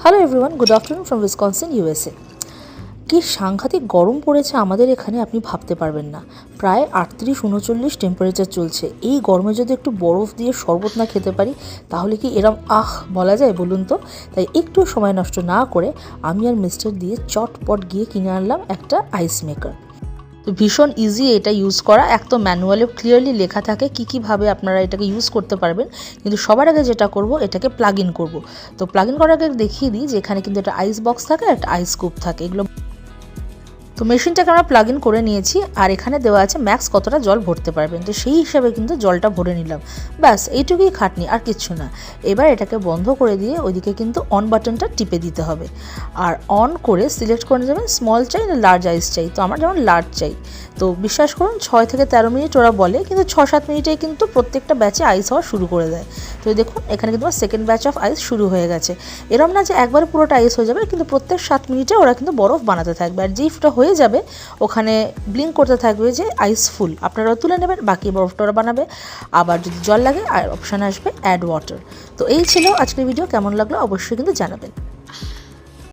Hello everyone, good afternoon from Wisconsin USA. কি সাংঘাতিক গরম পড়েছে আমাদের এখানে, আপনি ভাবতে পারবেন না। প্রায় 38-39 টেম্পারেচার চলছে। এই গরমে যদি একটু বরফ দিয়ে শরবত না খেতে পারি তাহলে কি এরম বলা যায় বলুন তো। তাই একটু সময় নষ্ট না করে আমি আর মিস্টার দিয়ে চটপট গিয়ে কিনে আনলাম একটা আইস মেকার। তো ভীষণ ইজি এটা ইউজ করা, এক তো ম্যানুয়ালে ক্লিয়ারলি লেখা থাকে কীভাবে আপনারা এটাকে ইউজ করতে পারবেন। কিন্তু সবার আগে যেটা করব, এটাকে প্লাগ ইন করবো। তো প্লাগ ইন করার আগে দেখিয়ে দিই যে এখানে কিন্তু একটা আইস বক্স থাকে, একটা আইস স্কুপ থাকে, এগুলো। তো মেশিনটাকে আমরা প্লাগ ইন করে নিয়েছি, আর এখানে দেওয়া আছে ম্যাক্স কতটা জল ভরতে পারবেন। তো সেই হিসাবে কিন্তু জলটা ভরে নিলাম, ব্যাস এইটুকুই খাটনি, আর কিচ্ছু না। এবার এটাকে বন্ধ করে দিয়ে ওইদিকে কিন্তু অন বাটনটা টিপে দিতে হবে, আর অন করে সিলেক্ট করে যাবেন স্মল চাই না লার্জ আইস চাই। তো আমার যেমন লার্জ চাই। তো বিশ্বাস করুন 6 থেকে 13 মিনিট ওরা বলে, কিন্তু 6-7 মিনিটেই কিন্তু প্রত্যেকটা ব্যাচে আইস হওয়া শুরু করে দেয়। তো দেখুন এখানে কিন্তু আমার সেকেন্ড ব্যাচ অফ আইস শুরু হয়ে গেছে। এরম না যে একবারে পুরোটা আইস হয়ে যাবে, কিন্তু প্রত্যেক 7 মিনিটে ওরা কিন্তু বরফ বানাতে থাকবে, আর যেই হয়ে যাবে ওখানে ব্লিঙ্ক করতে থাকবে যে আইস ফুল, আপনারা তুলে নেবেন, বাকি বরফটা ওরা বানাবে। আবার যদি জল লাগে আর অপশান আসবে অ্যাড ওয়াটার। তো এই ছিল আজকের ভিডিও, কেমন লাগলো অবশ্যই কিন্তু জানাবেন।